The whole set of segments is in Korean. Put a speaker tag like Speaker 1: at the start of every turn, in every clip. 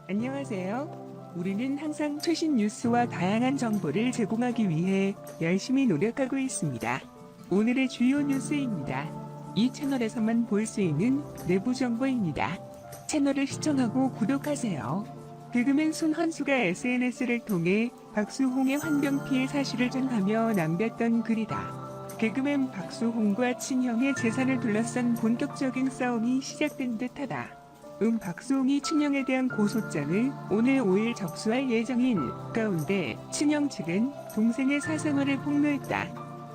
Speaker 1: 안녕하세요. 우리는 항상 최신 뉴스와 다양한 정보를 제공하기 위해 열심히 노력하고 있습니다. 오늘의 주요 뉴스입니다. 이 채널에서만 볼 수 있는 내부 정보입니다. 채널을 시청하고 구독하세요. 개그맨 손헌수가 SNS를 통해 박수홍의 환경 피해 사실을 전하며 남겼던 글이다. 개그맨 박수홍과 친형의 재산을 둘러싼 본격적인 싸움이 시작된 듯하다. 박수홍이 친형에 대한 고소장을 오늘 5일 접수할 예정인 가운데 친형 측은 동생의 사생활을 폭로했다.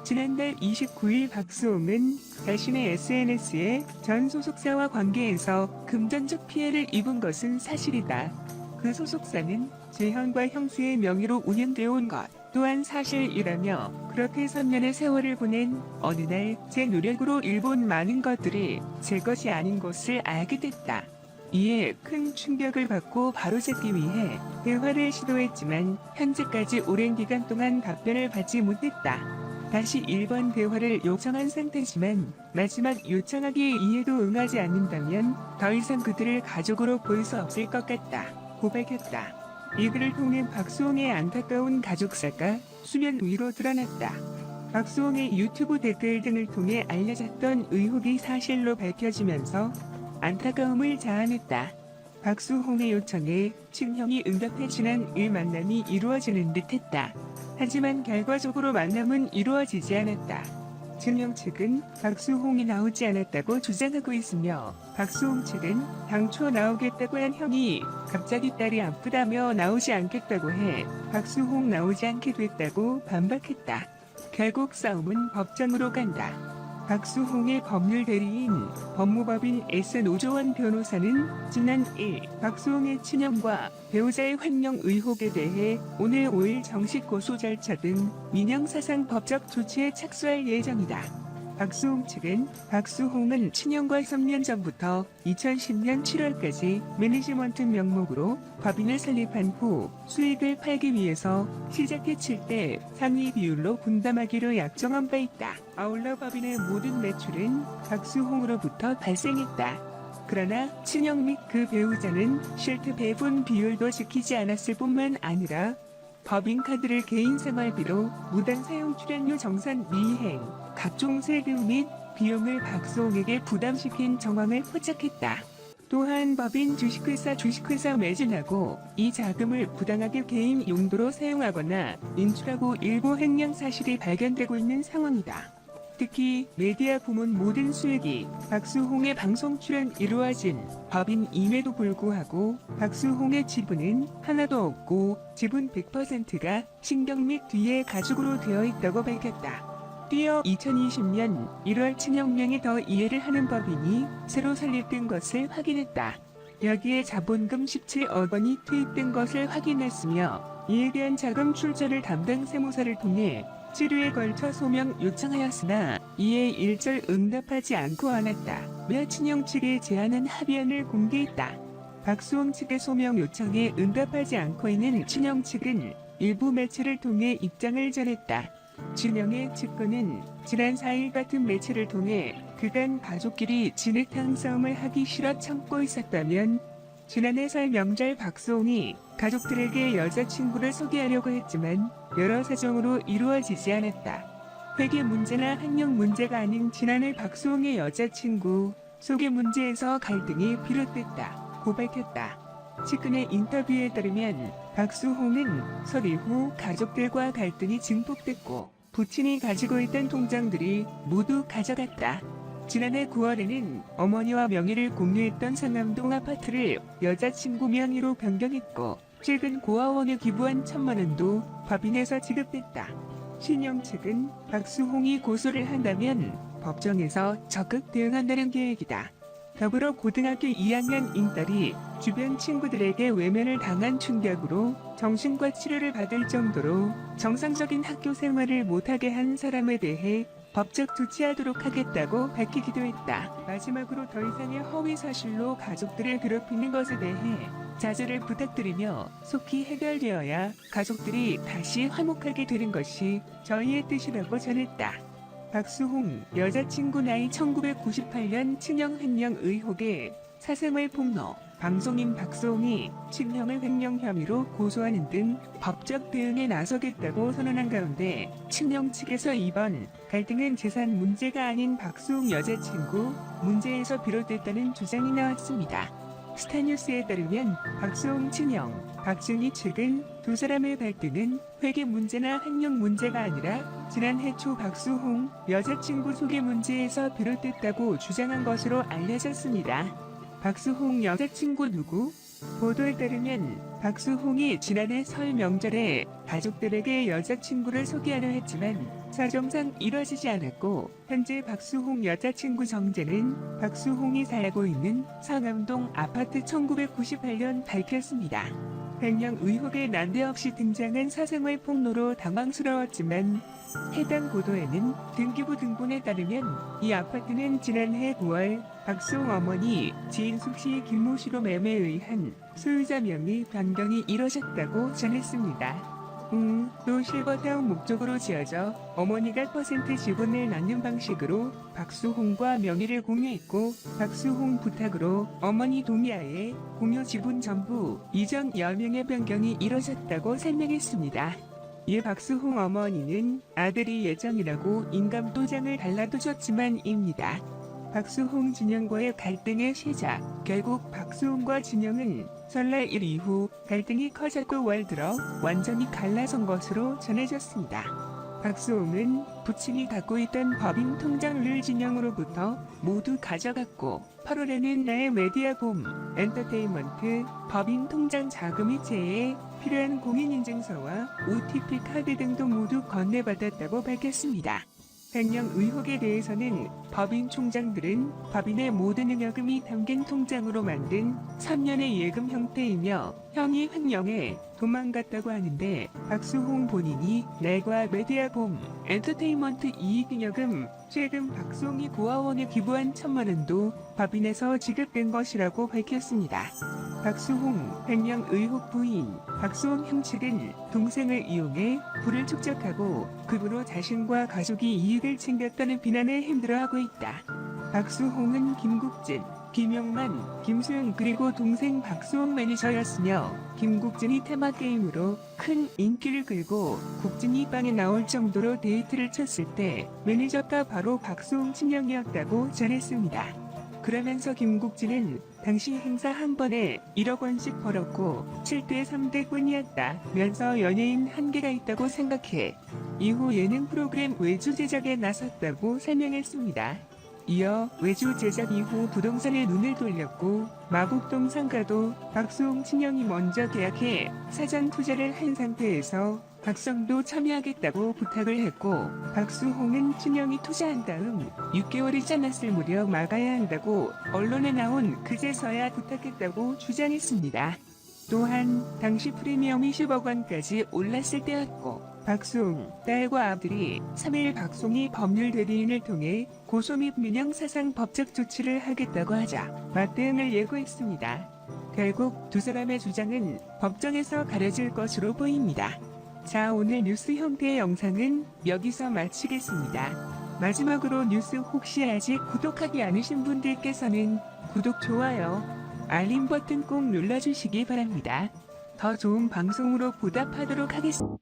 Speaker 1: 지난달 29일 박수홍은 자신의 SNS에 전 소속사와 관계에서 금전적 피해를 입은 것은 사실이다. 그 소속사는 제 형과 형수의 명의로 운영되어 온 것 또한 사실이라며 그렇게 3년의 세월을 보낸 어느 날 제 노력으로 일본 많은 것들이 제 것이 아닌 것을 알게 됐다. 이에 큰 충격을 받고 바로잡기 위해 대화를 시도했지만 현재까지 오랜 기간 동안 답변을 받지 못했다. 다시 1번 대화를 요청한 상태지만 마지막 요청하기에 이해도 응하지 않는다면 더 이상 그들을 가족으로 볼 수 없을 것 같다. 고백했다. 이 글을 통해 박수홍의 안타까운 가족사가 수면 위로 드러났다. 박수홍의 유튜브 댓글 등을 통해 알려졌던 의혹이 사실로 밝혀지면서 안타까움을 자아냈다. 박수홍의 요청에 친형이 응답해 지난 1 만남이 이루어지는 듯했다. 하지만 결과적으로 만남은 이루어지지 않았다. 친형 측은 박수홍이 나오지 않았다고 주장하고 있으며 박수홍 측은 당초 나오겠다고 한 형이 갑자기 딸이 아프다며 나오지 않겠다고 해 박수홍 나오지 않게 됐다고 반박했다. 결국 싸움은 법정으로 간다. 박수홍의 법률 대리인 법무법인 S노조원 변호사는 지난 1 박수홍의 친형과 배우자의 횡령 의혹에 대해 오늘 5일 정식 고소 절차 등 민형사상 법적 조치에 착수할 예정이다. 박수홍 측은 박수홍은 친형과 3년 전부터 2010년 7월까지 매니지먼트 명목으로 법인을 설립한 후 수익을 팔기 위해서 시작해칠 때 상위 비율로 분담하기로 약정한 바 있다. 아울러 법인의 모든 매출은 박수홍으로부터 발생했다. 그러나 친형 및 그 배우자는 실트 배분 비율도 지키지 않았을 뿐만 아니라 법인카드를 개인 생활비로 무단 사용 출연료 정산 미행, 각종 세금 및 비용을 박수홍에게 부담시킨 정황을 포착했다. 또한 법인 주식회사 매진하고 이 자금을 부당하게 개인 용도로 사용하거나 인출하고 일부 횡령 사실이 발견되고 있는 상황이다. 특히 메디아 부문 모든 수익이 박수홍의 방송 출연 이루어진 법인임에도 불구하고 박수홍의 지분은 하나도 없고 지분 100%가 친경 및 뒤에 가족으로 되어 있다고 밝혔다. 뛰어 2020년 1월 친형명에 더 이해를 하는 법인이 새로 설립된 것을 확인했다. 여기에 자본금 17억 원이 투입된 것을 확인했으며 이에 대한 자금 출처를 담당 세무사를 통해 7회에 걸쳐 소명 요청하였으나 이에 일절 응답하지 않고 않았다며 친형 측에 제안한 합의안을 공개했다. 박수홍 측의 소명 요청에 응답하지 않고 있는 친형 측은 일부 매체를 통해 입장을 전했다. 친형의 측근은 지난 4일 같은 매체를 통해 그간 가족끼리 진흙탕 싸움을 하기 싫어 참고 있었다면 지난해 설 명절 박수홍이 가족들에게 여자친구를 소개하려고 했지만 여러 사정으로 이루어지지 않았다. 회계 문제나 횡령 문제가 아닌 지난해 박수홍의 여자친구 소개 문제에서 갈등이 비롯됐다. 고백했다. 측근의 인터뷰에 따르면 박수홍은 설 이후 가족들과 갈등이 증폭됐고 부친이 가지고 있던 통장들이 모두 가져갔다. 지난해 9월에는 어머니와 명의를 공유했던 상암동 아파트를 여자친구 명의로 변경했고 최근 고아원에 기부한 1,000만 원도 법인에서 지급됐다. 친형 측은 박수홍이 고소를 한다면 법정에서 적극 대응한다는 계획이다. 더불어 고등학교 2학년 인딸이 주변 친구들에게 외면을 당한 충격으로 정신과 치료를 받을 정도로 정상적인 학교 생활을 못하게 한 사람에 대해 법적 조치하도록 하겠다고 밝히기도 했다. 마지막으로 더 이상의 허위 사실로 가족들을 괴롭히는 것에 대해 자제를 부탁드리며 속히 해결되어야 가족들이 다시 화목하게 되는 것이 저희의 뜻이라고 전했다. 박수홍 여자친구 나이 1998년 친형 횡령 의혹에 사생활 폭로, 방송인 박수홍이 친형을 횡령 혐의로 고소하는 등 법적 대응에 나서겠다고 선언한 가운데 친형 측에서 이번 갈등은 재산 문제가 아닌 박수홍 여자친구 문제에서 비롯됐다는 주장이 나왔습니다. 스타뉴스에 따르면 박수홍 친형, 박준희 측은 두 사람의 갈등은 회계 문제나 횡령 문제가 아니라 지난해 초 박수홍 여자친구 소개 문제에서 비롯됐다고 주장한 것으로 알려졌습니다. 박수홍 여자친구 누구? 보도에 따르면 박수홍이 지난해 설 명절에 가족들에게 여자친구를 소개하려 했지만 사정상 이뤄지지 않았고 현재 박수홍 여자친구 정재는 박수홍이 살고 있는 상암동 아파트 1998년 밝혔습니다. 횡령 의혹에 난데없이 등장한 사생활 폭로로 당황스러웠지만 해당 보도에는 등기부 등본에 따르면 이 아파트는 지난해 9월 박수홍 어머니 지인숙 씨 김모 씨로 매매에 의한 소유자 명의 변경이 이뤄졌다고 전했습니다. 또 실버타운 목적으로 지어져 어머니가 퍼센트 지분을 낳는 방식으로 박수홍과 명의를 공유했고 박수홍 부탁으로 어머니 동의하에 공유 지분 전부 이전 여명의 변경이 이뤄졌다고 설명했습니다. 이에 박수홍 어머니는 아들이 예정이라고 인감도장을 달라두셨지만입니다. 박수홍 진영과의 갈등의 시작. 결국 박수홍과 진영은 설날 일 이후 갈등이 커졌고 월 들어 완전히 갈라선 것으로 전해졌습니다. 박수홍은 부친이 갖고 있던 법인 통장을 진영으로부터 모두 가져갔고 8월에는 나의 메디아봄 엔터테인먼트 법인 통장 자금 이체에 필요한 공인인증서와 OTP 카드 등도 모두 건네받았다고 밝혔습니다. 횡령 의혹에 대해서는 법인 총장들은 법인의 모든 응여금이 담긴 통장으로 만든 3년의 예금 형태이며 형이 횡령해 도망갔다고 하는데 박수홍 본인이 날과 메디아봄 엔터테인먼트 이익잉여금 최근 박수홍이 고아원에 기부한 1,000만 원도 법인에서 지급된 것이라고 밝혔습니다. 박수홍 횡령 의혹 부인 박수홍 형 측은 동생을 이용해 부를 축적하고 급으로 자신과 가족이 이익을 챙겼다는 비난에 힘들어하고 있다. 박수홍은 김국진, 김용만, 김수영 그리고 동생 박수홍 매니저였으며 김국진이 테마게임으로 큰 인기를 끌고 국진이 빵에 나올 정도로 데이트를 쳤을 때 매니저가 바로 박수홍 친형이었다고 전했습니다. 그러면서 김국진은 당시 행사 한 번에 1억 원씩 벌었고 7대 3대꾼이었다면서 연예인 한계가 있다고 생각해 이후 예능 프로그램 외주 제작에 나섰다고 설명했습니다. 이어 외주 제작 이후 부동산에 눈을 돌렸고 마곡동 상가도 박수홍 친형이 먼저 계약해 사전 투자를 한 상태에서 박성도 참여하겠다고 부탁을 했고 박수홍은 친형이 투자한 다음 6개월이 지났을 무렵 막아야 한다고 언론에 나온 그제서야 부탁했다고 주장했습니다. 또한 당시 프리미엄이 10억 원까지 올랐을 때였고 박수홍 딸과 아들이 3일 박수홍이 법률 대리인을 통해 고소 및 민형사상 법적 조치를 하겠다고 하자 맞대응을 예고했습니다. 결국 두 사람의 주장은 법정에서 가려질 것으로 보입니다. 자, 오늘 뉴스 형태의 영상은 여기서 마치겠습니다. 마지막으로 뉴스 혹시 아직 구독하지 않으신 분들께서는 구독, 좋아요, 알림 버튼 꼭 눌러주시기 바랍니다. 더 좋은 방송으로 보답하도록 하겠습니다.